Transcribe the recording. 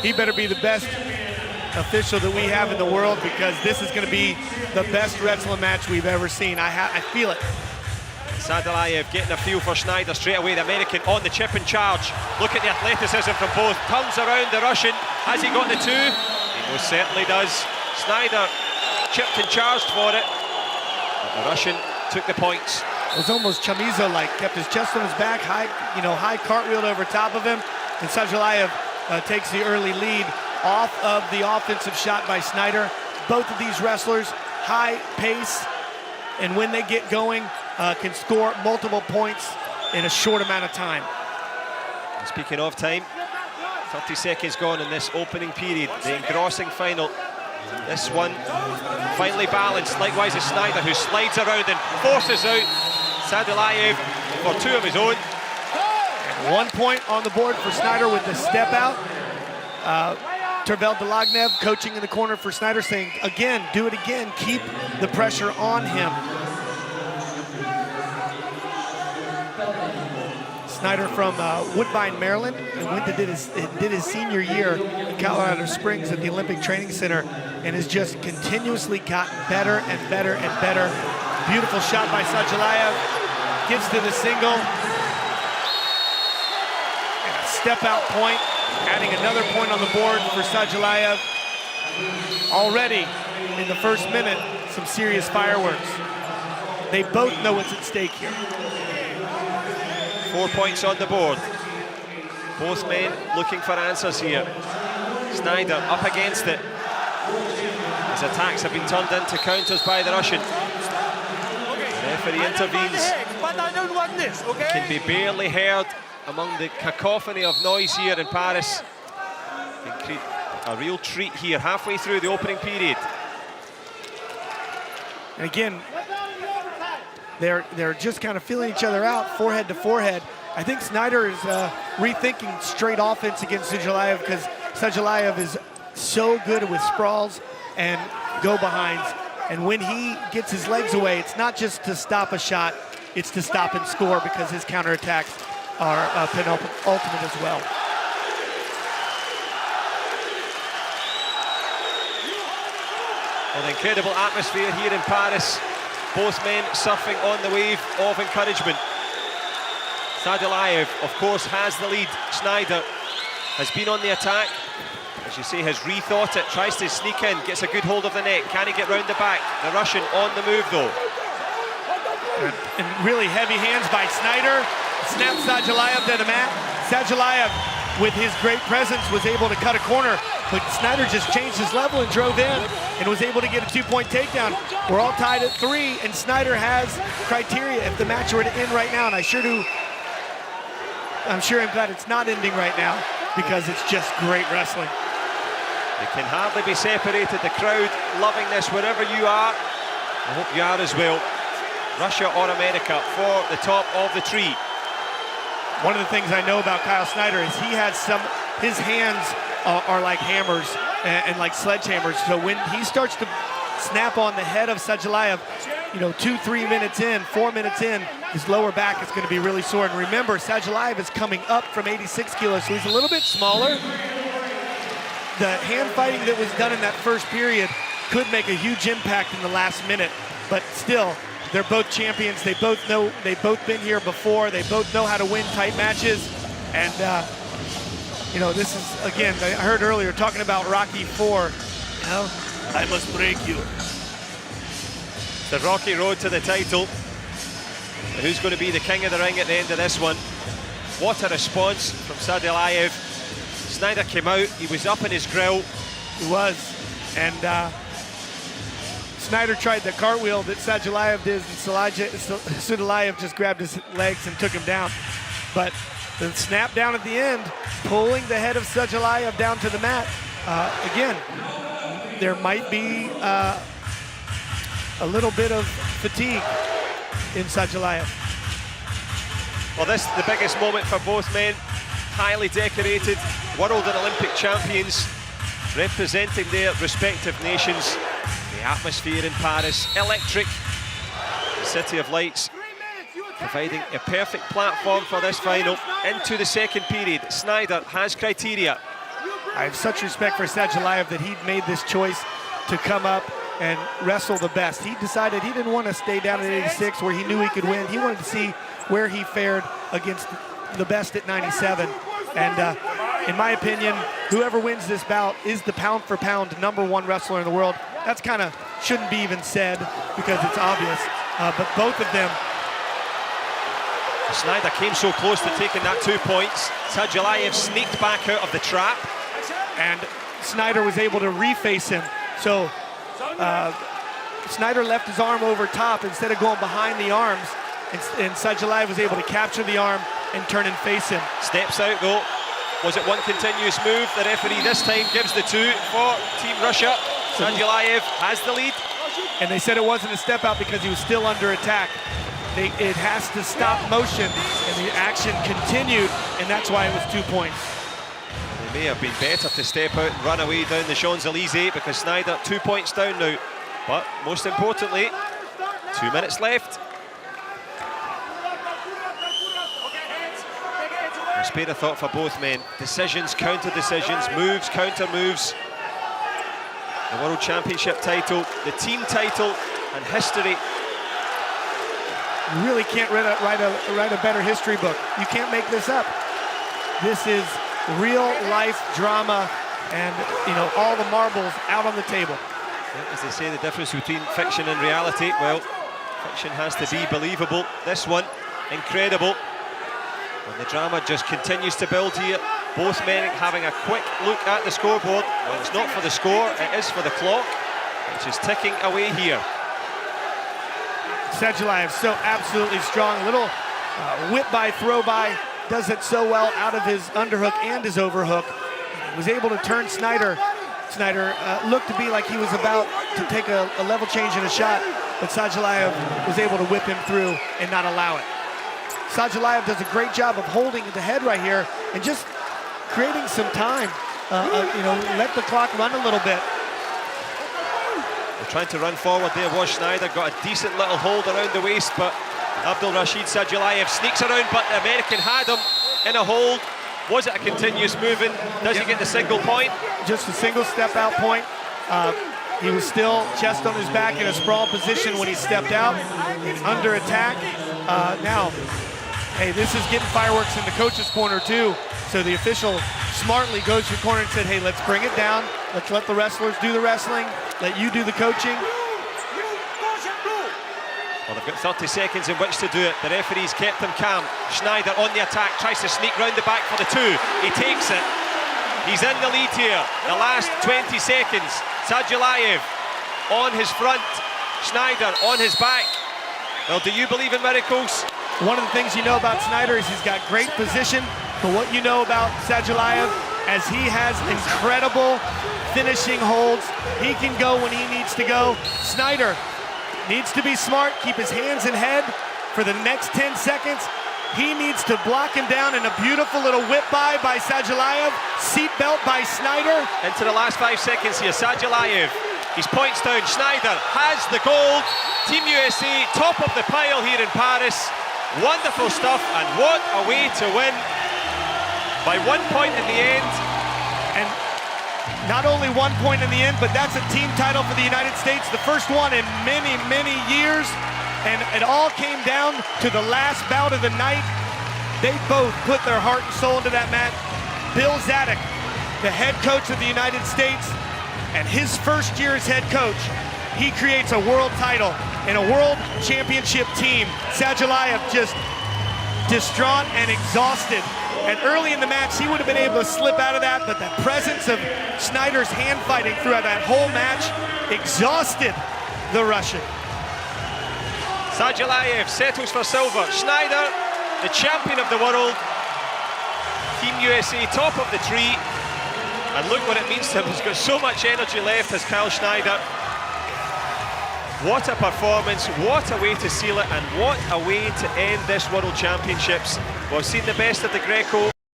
he better be the best official that we have in the world, because this is going to be the best wrestling match we've ever seen. I feel it. Sadulaeva getting a feel for Snyder straight away. The American on the chip and charge. Look at the athleticism from both. Turns around the Russian. Has he got the two? He most certainly does. Snyder chipped and charged for it, but the Russian took the points. It was almost Chamizo-like. Kept his chest on his back, high cartwheeled over top of him, and Sadulaeva takes the early lead off of the offensive shot by Snyder. Both of these wrestlers, high pace, and when they get going, can score multiple points in a short amount of time. And speaking of time, 30 seconds gone in this opening period, the engrossing final. This one finally balanced, likewise as Snyder, who slides around and forces out Sadulaeva for two of his own. And 1 point on the board for Snyder with the step out. Tervel Delagnev coaching in the corner for Snyder, saying, again, do it again, keep the pressure on him. Snyder from Woodbine, Maryland, and did his senior year in Colorado Springs at the Olympic Training Center, and has just continuously gotten better and better and better. Beautiful shot by Sadulaeva, gets to the single, and a step out point, adding another point on the board for Sadulaeva. Already in the first minute, some serious fireworks. They both know what's at stake here. 4 points on the board. Both men looking for answers here. Snyder up against it. His attacks have been turned into counters by the Russian. The referee intervenes. Can be barely heard among the cacophony of noise here in Paris. A real treat here, halfway through the opening period. And again, they're just kind of feeling each other out, forehead to forehead. I think Snyder is rethinking straight offense against Sadulaeva, because Sadulaeva is so good with sprawls and go-behinds. And when he gets his legs away, it's not just to stop a shot, it's to stop and score, because his counterattacks are ultimate as well. An incredible atmosphere here in Paris. Both men surfing on the wave of encouragement. Sadulaeva, of course, has the lead. Snyder has been on the attack. As you say, has rethought it, tries to sneak in, gets a good hold of the neck. Can he get round the back? The Russian on the move, though. And really heavy hands by Snyder. Snaps Sadulaeva to the mat. Sadulaeva, with his great presence, was able to cut a corner, but Snyder just changed his level and drove in and was able to get a 2-point takedown. We're all tied at 3, and Snyder has criteria if the match were to end right now, and I'm glad it's not ending right now, because it's just great wrestling. They can hardly be separated. The crowd loving this wherever you are. I hope you are as well. Russia or America for the top of the tree. One of the things I know about Kyle Snyder is his hands are like hammers and like sledgehammers. So when he starts to snap on the head of Sadulaeva, 2-3 minutes in, 4 minutes in, his lower back is going to be really sore. And remember, Sadulaeva is coming up from 86 kilos, so he's a little bit smaller. The hand fighting that was done in that first period could make a huge impact in the last minute, but still, they're both champions. They both know, they've both been here before. They both know how to win tight matches. And, this is, again, I heard earlier talking about Rocky IV. I must break you. The rocky road to the title. Who's going to be the king of the ring at the end of this one? What a response from Sadulaeva. Snyder came out, he was up in his grill. He was, and Snyder tried the cartwheel that Sadulaeva did, and Sadulaeva just grabbed his legs and took him down. But the snap down at the end, pulling the head of Sadulaeva down to the mat. Again, there might be a little bit of fatigue in Sadulaeva. Well, this is the biggest moment for both men. Highly decorated world and Olympic champions representing their respective nations. The atmosphere in Paris, electric. The City of Lights providing a perfect platform for this final. Into the second period, Snyder has criteria. I have such respect for Sadulaeva that he made this choice to come up and wrestle the best. He decided he didn't want to stay down at 86 where he knew he could win. He wanted to see where he fared against the best at 97. And in my opinion, whoever wins this bout is the pound for pound #1 wrestler in the world. That's kind of shouldn't be even said because it's obvious. But both of them. Snyder came so close to taking that 2 points. Sadulaeva sneaked back out of the trap. And Snyder was able to reface him. So Snyder left his arm over top instead of going behind the arms. And Sadulaeva was able to capture the arm and turn and face him. Steps out though. Was it one continuous move? The referee this time gives the 2 for Team Russia. Sadulaeva has the lead. And they said it wasn't a step out because he was still under attack. It has to stop motion, and the action continued, and that's why it was 2 points. It may have been better to step out and run away down the Champs-Élysées because Snyder 2 points down now. But most importantly, 2 minutes left. A spade of thought for both men. Decisions, counter decisions, moves, counter moves. The World Championship title, the team title, and history. You really can't write a better history book. You can't make this up. This is real life drama, and all the marbles out on the table. Yeah, as they say, the difference between fiction and reality, well, fiction has to be believable. This one, incredible. And the drama just continues to build here. Both men having a quick look at the scoreboard. Well, it's not for the score, it is for the clock, which is ticking away here. Sadulaeva so absolutely strong. A little whip by, throw by, does it so well out of his underhook and his overhook. Was able to turn Snyder. Snyder looked to be like he was about to take a level change in a shot, but Sadulaeva was able to whip him through and not allow it. Sadulaeva does a great job of holding the head right here and just creating some time. Let the clock run a little bit. They're trying to run forward there was Snyder, got a decent little hold around the waist, but Abdul Rashid Sadulaeva sneaks around, but the American had him in a hold. Was it a continuous moving? Does he get the single point? Just a single step out point. He was still chest on his back in a sprawl position when he stepped out, under attack. Now, hey, this is getting fireworks in the coach's corner too. So the official smartly goes to the corner and said, hey, let's bring it down. Let's let the wrestlers do the wrestling. Let you do the coaching. Well, they've got 30 seconds in which to do it. The referee's kept them calm. Snyder on the attack, tries to sneak round the back for the 2. He takes it. He's in the lead here. The last 20 seconds. Sadulaeva on his front. Snyder on his back. Well, do you believe in miracles? One of the things you know about Snyder is he's got great position, but what you know about Sadulaeva as he has incredible finishing holds. He can go when he needs to go. Snyder needs to be smart, keep his hands and head for the next 10 seconds. He needs to block him down in a beautiful little whip by Sadulaeva, seatbelt by Snyder. Into the last 5 seconds here, Sadulaeva. He's points down, Snyder has the gold. Team USA, top of the pile here in Paris. Wonderful stuff, and what a way to win by 1 point in the end. And not only 1 point in the end, but that's a team title for the United States, the first one in many, many years. And it all came down to the last bout of the night. They both put their heart and soul into that match. Bill Zadek, the head coach of the United States, and his first year as head coach, he creates a world title and a world championship team. Sadulaeva just distraught and exhausted. And early in the match, he would have been able to slip out of that, but the presence of Snyder's hand fighting throughout that whole match exhausted the Russian. Sadulaeva settles for silver. Snyder, the champion of the world. Team USA top of the tree. And look what it means to him. He's got so much energy left as Kyle Snyder. What a performance, what a way to seal it, and what a way to end this World Championships. We've seen the best of the Greco.